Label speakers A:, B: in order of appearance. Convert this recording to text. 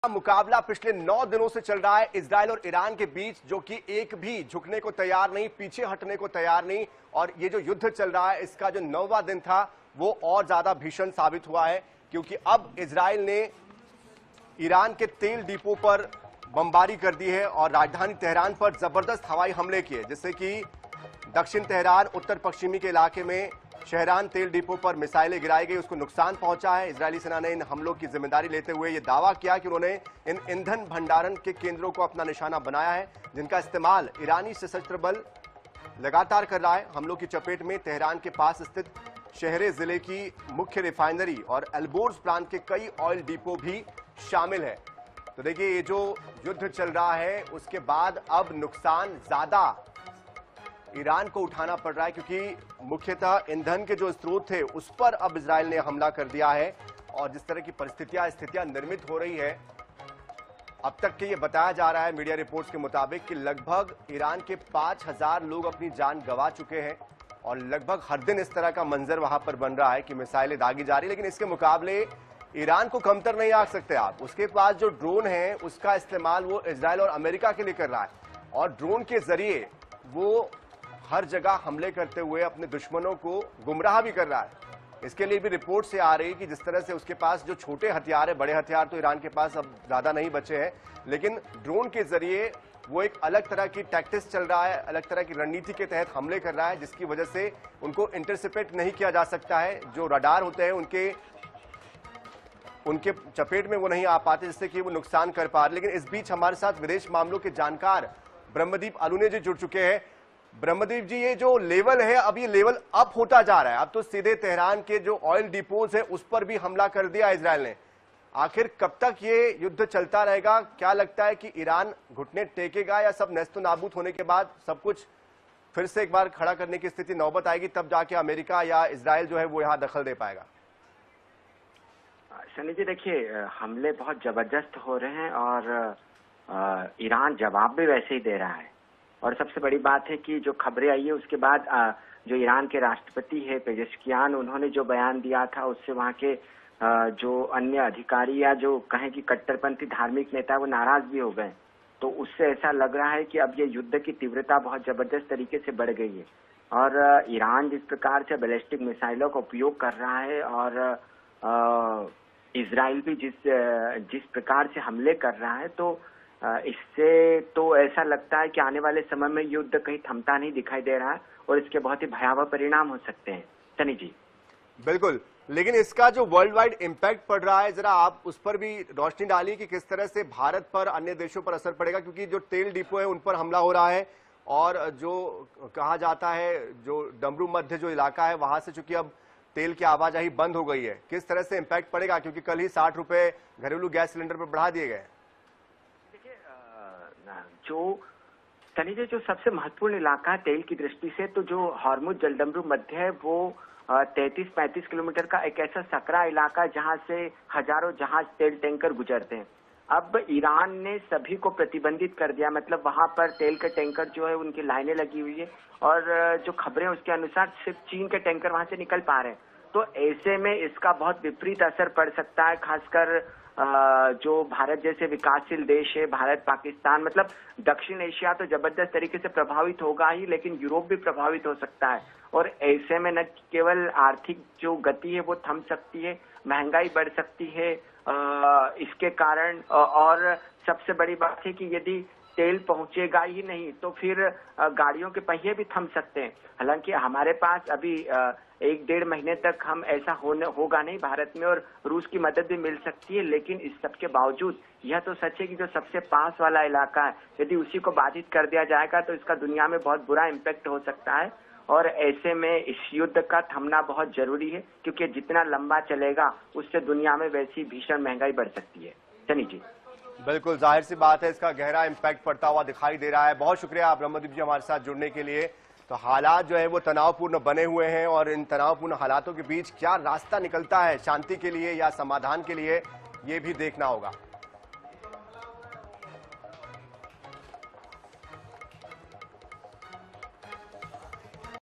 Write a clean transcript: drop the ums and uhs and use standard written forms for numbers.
A: मुकाबला पिछले 9 दिनों से चल रहा है इजराइल और ईरान के बीच, जो कि एक भी झुकने को तैयार नहीं, पीछे हटने को तैयार नहीं। और ये जो युद्ध चल रहा है, इसका जो 9वां दिन था वो और ज्यादा भीषण साबित हुआ है, क्योंकि अब इजराइल ने ईरान के तेल डिपो पर बमबारी कर दी है और राजधानी तेहरान पर जबरदस्त हवाई हमले किए, जिससे कि दक्षिण तेहरान उत्तर पश्चिमी के इलाके में शहरान तेल डिपो पर मिसाइलें गिराई गई, उसको नुकसान पहुंचा है। इजरायली सेना ने इन हमलों की जिम्मेदारी लेते हुए यह दावा किया कि उन्होंने इन ईंधन भंडारण के केंद्रों को अपना निशाना बनाया है, जिनका इस्तेमाल ईरानी सशस्त्र बल लगातार कर रहा है। हमलों की चपेट में तेहरान के पास स्थित शहरे जिले की मुख्य रिफाइनरी और एल्बोर्स प्लांट के कई ऑयल डिपो भी शामिल है। तो देखिए, ये जो युद्ध चल रहा है उसके बाद अब नुकसान ज्यादा ईरान को उठाना पड़ रहा है, क्योंकि मुख्यतः ईंधन के जो स्रोत थे उस पर अब इजराइल ने हमला कर दिया है। और जिस तरह की स्थितियां निर्मित हो रही है, अब तक के ये बताया जा रहा है मीडिया रिपोर्ट्स के मुताबिक कि लगभग ईरान के 5000 लोग अपनी जान गंवा चुके हैं और लगभग हर दिन इस तरह का मंजर वहां पर बन रहा है कि मिसाइलें दागी जा रही। लेकिन इसके मुकाबले ईरान को कमतर नहीं आंक सकते आप। उसके पास जो ड्रोन है उसका इस्तेमाल वो इजराइल और अमेरिका के लिए कर रहा है, और ड्रोन के जरिए वो हर जगह हमले करते हुए अपने दुश्मनों को गुमराह भी कर रहा है। इसके लिए भी रिपोर्ट से आ रही कि जिस तरह से उसके पास जो छोटे हथियार है, बड़े हथियार तो ईरान के पास अब ज्यादा नहीं बचे हैं, लेकिन ड्रोन के जरिए वो एक अलग तरह की टैक्टिक्स चल रहा है, अलग तरह की रणनीति के तहत हमले कर रहा है, जिसकी वजह से उनको इंटरसेप्ट नहीं किया जा सकता है। जो रडार होते हैं उनके चपेट में वो नहीं आ पाते, जिससे कि वो नुकसान कर पा रहे। लेकिन इस बीच हमारे साथ विदेश मामलों के जानकार ब्रह्मदीप अलूने जी जुड़ चुके हैं। ब्रह्मदीप जी, ये जो लेवल है अब ये लेवल अप होता जा रहा है। अब तो सीधे तेहरान के जो ऑयल डिपोज है उस पर भी हमला कर दिया इजराइल ने। आखिर कब तक ये युद्ध चलता रहेगा? क्या लगता है कि ईरान घुटने टेकेगा, या सब नेस्तो नाबूद होने के बाद सब कुछ फिर से एक बार खड़ा करने की स्थिति नौबत आएगी, तब जाके अमेरिका या इजराइल जो है वो यहाँ दखल दे पाएगा?
B: सनी जी, देखिए, हमले बहुत जबरदस्त हो रहे हैं और ईरान जवाब भी वैसे ही दे रहा है। और सबसे बड़ी बात है कि जो खबरें आई है उसके बाद जो ईरान के राष्ट्रपति है पेजेश्कियान, उन्होंने जो बयान दिया था उससे वहाँ के जो अन्य अधिकारी या जो कहें कि कट्टरपंथी धार्मिक नेता है वो नाराज भी हो गए। तो उससे ऐसा लग रहा है कि अब ये युद्ध की तीव्रता बहुत जबरदस्त तरीके से बढ़ गई है। और ईरान जिस प्रकार से बैलिस्टिक मिसाइलों का उपयोग कर रहा है और इजराइल भी जिस प्रकार से हमले कर रहा है, तो इससे तो ऐसा लगता है कि आने वाले समय में युद्ध कहीं थमता नहीं दिखाई दे रहा है और इसके बहुत ही भयावह परिणाम हो सकते हैं। सनी जी,
A: बिल्कुल। लेकिन इसका जो वर्ल्ड वाइड इम्पैक्ट पड़ रहा है, जरा आप उस पर भी रोशनी डालिए कि किस तरह से भारत पर, अन्य देशों पर असर पड़ेगा, क्योंकि जो तेल डिपो है उन पर हमला हो रहा है और जो कहा जाता है जो डमरू मध्य जो इलाका है वहां से चूंकि अब तेल की आवाजाही बंद हो गई है, किस तरह से इम्पैक्ट पड़ेगा? क्योंकि कल ही 60 रुपए घरेलू गैस सिलेंडर पर बढ़ा दिए गए।
B: सनी जी, जो सबसे महत्वपूर्ण इलाका है तेल की दृष्टि से, तो जो हॉर्मुज जलडमरू मध्य है वो 33-35 किलोमीटर का एक ऐसा सकरा इलाका है जहां से हजारों जहाज तेल टैंकर गुजरते हैं। अब ईरान ने सभी को प्रतिबंधित कर दिया, मतलब वहां पर तेल के टैंकर जो है उनकी लाइनें लगी हुई है और जो खबरें उसके अनुसार सिर्फ चीन के टैंकर वहां से निकल पा रहे हैं। तो ऐसे में इसका बहुत विपरीत असर पड़ सकता है, खासकर जो भारत जैसे विकासशील देश है, भारत पाकिस्तान, मतलब दक्षिण एशिया तो जबरदस्त तरीके से प्रभावित होगा ही, लेकिन यूरोप भी प्रभावित हो सकता है। और ऐसे में न केवल आर्थिक जो गति है वो थम सकती है, महंगाई बढ़ सकती है इसके कारण। और सबसे बड़ी बात है कि यदि तेल पहुंचेगा ही नहीं तो फिर गाड़ियों के पहिए भी थम सकते हैं। हालांकि हमारे पास अभी 1-1.5 महीने तक हम ऐसा होगा नहीं भारत में, और रूस की मदद भी मिल सकती है। लेकिन इस सब के बावजूद यह तो सच है कि जो सबसे पास वाला इलाका है, यदि उसी को बाधित कर दिया जाएगा तो इसका दुनिया में बहुत बुरा इम्पैक्ट हो सकता है। और ऐसे में इस युद्ध का थमना बहुत जरूरी है, क्योंकि जितना लंबा चलेगा उससे दुनिया में वैसी भीषण महंगाई बढ़ सकती है। सनी जी,
A: बिल्कुल जाहिर सी बात है, इसका गहरा इम्पैक्ट पड़ता हुआ दिखाई दे रहा है। बहुत शुक्रिया ब्रह्मदीप जी हमारे साथ जुड़ने के लिए। तो हालात जो है वो तनावपूर्ण बने हुए हैं और इन तनावपूर्ण हालातों के बीच क्या रास्ता निकलता है शांति के लिए या समाधान के लिए, ये भी देखना होगा।